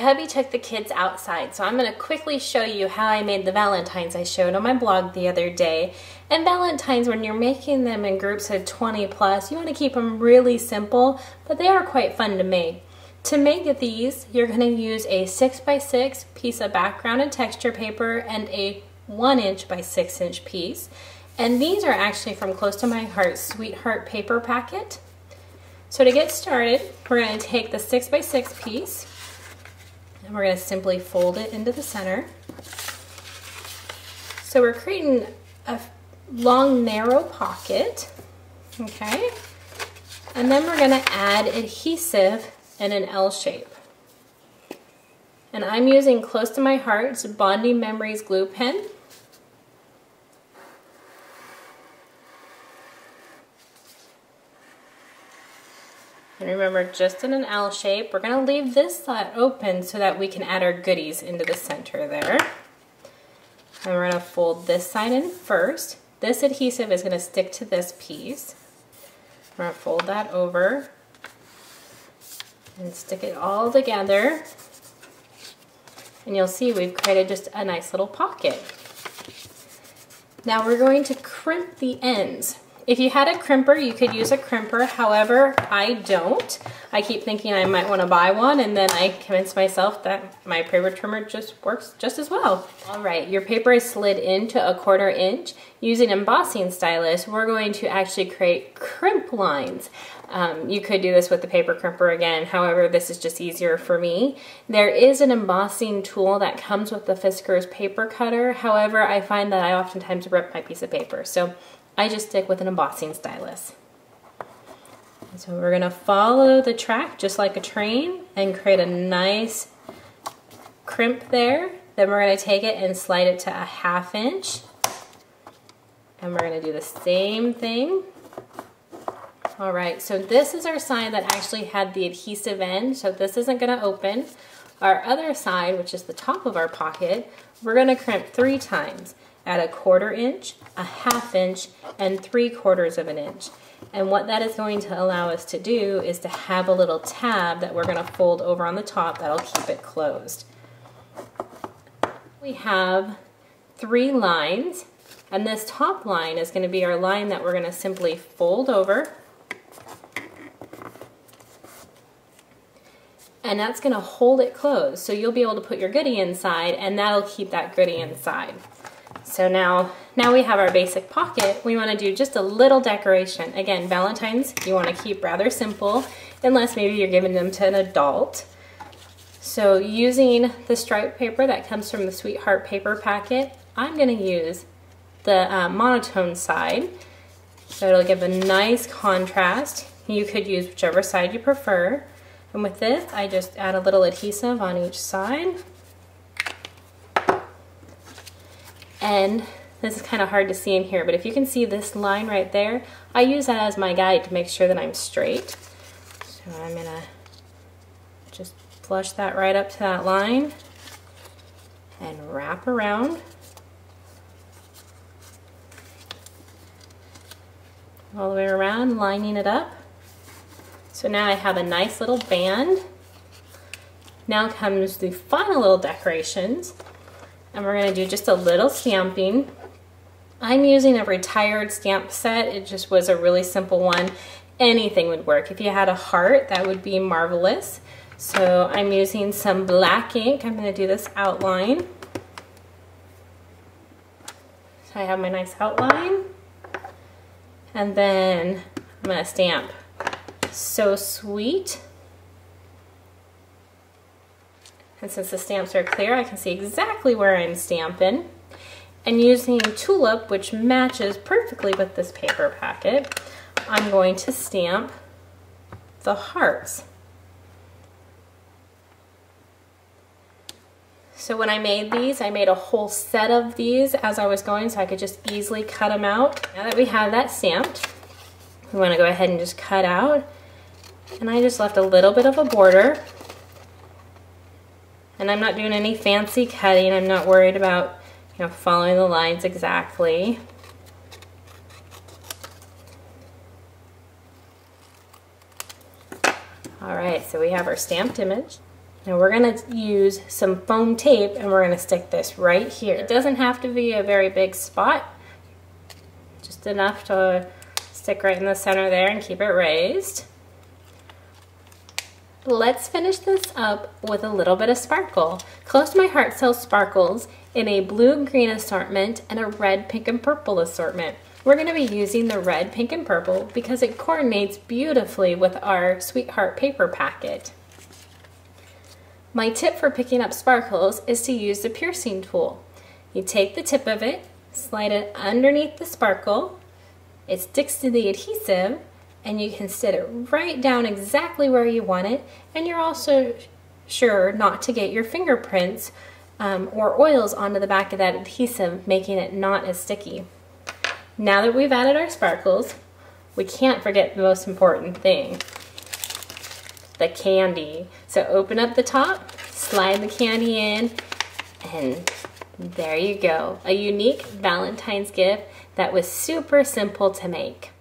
hubby took the kids outside, so I'm going to quickly show you how I made the Valentines I showed on my blog the other day. And Valentines, when you're making them in groups of 20 plus, you want to keep them really simple, but they are quite fun to make. To make these, you're going to use a 6x6 piece of background and texture paper and a 1" by 6" piece. And these are actually from Close to My Heart Sweetheart paper packet. So to get started, we're going to take the 6x6 piece and we're going to simply fold it into the center. So we're creating a long, narrow pocket, okay? And then we're going to add adhesive in an L shape. And I'm using Close to My Heart's Bonding Memories glue pen. And remember, just in an L shape. We're going to leave this side open so that we can add our goodies into the center there. And we're going to fold this side in first. This adhesive is going to stick to this piece. We're going to fold that over and stick it all together. And you'll see we've created just a nice little pocket. Now we're going to crimp the ends. If you had a crimper, you could use a crimper. However, I don't. I keep thinking I might want to buy one, and then I convince myself that my paper trimmer just works just as well. All right, your paper is slid into a 1/4 inch. Using embossing stylus, we're going to actually create crimp lines. You could do this with the paper crimper again. However, this is just easier for me. There is an embossing tool that comes with the Fiskars paper cutter. However, I find that I oftentimes rip my piece of paper. So I just stick with an embossing stylus. So we're going to follow the track just like a train and create a nice crimp there. Then we're going to take it and slide it to a 1/2 inch. And we're going to do the same thing. All right, so this is our side that actually had the adhesive end, so this isn't going to open. Our other side, which is the top of our pocket, we're going to crimp 3 times. At a 1/4 inch, a 1/2 inch, and 3/4 of an inch. And what that is going to allow us to do is to have a little tab that we're going to fold over on the top that'll keep it closed. We have 3 lines, and this top line is going to be our line that we're going to simply fold over. And that's going to hold it closed. So you'll be able to put your goodie inside, and that'll keep that goodie inside. So now we have our basic pocket. We want to do just a little decoration. Again, Valentine's you want to keep rather simple, unless maybe you're giving them to an adult. So using the striped paper that comes from the Sweetheart paper packet, I'm going to use the monotone side. So it'll give a nice contrast. You could use whichever side you prefer. And with this, I just add a little adhesive on each side. And this is kind of hard to see in here, but if you can see this line right there, I use that as my guide to make sure that I'm straight. So I'm gonna just flush that right up to that line and wrap around. All the way around, lining it up. So now I have a nice little band. Now comes the final little decorations. And we're going to do just a little stamping. I'm using a retired stamp set. It just was a really simple one. Anything would work. If you had a heart, that would be marvelous. So I'm using some black ink. I'm going to do this outline. So I have my nice outline. And then I'm going to stamp So Sweet. And since the stamps are clear, I can see exactly where I'm stamping. And using Tulip, which matches perfectly with this paper packet, I'm going to stamp the hearts. So when I made these, I made a whole set of these as I was going so I could just easily cut them out. Now that we have that stamped, we want to go ahead and just cut out. And I just left a little bit of a border. And I'm not doing any fancy cutting. I'm not worried about, following the lines exactly. All right, so we have our stamped image. Now we're gonna use some foam tape and we're gonna stick this right here. It doesn't have to be a very big spot, just enough to stick right in the center there and keep it raised. Let's finish this up with a little bit of sparkle. Close to My Heart sells sparkles in a blue-green assortment and a red, pink, and purple assortment. We're going to be using the red, pink, and purple because it coordinates beautifully with our Sweetheart paper packet. My tip for picking up sparkles is to use the piercing tool. You take the tip of it, slide it underneath the sparkle, it sticks to the adhesive, and you can sit it right down exactly where you want it, and you're also sure not to get your fingerprints or oils onto the back of that adhesive, making it not as sticky. Now that we've added our sparkles, we can't forget the most important thing, the candy. So open up the top, slide the candy in, and there you go. A unique Valentine's gift that was super simple to make.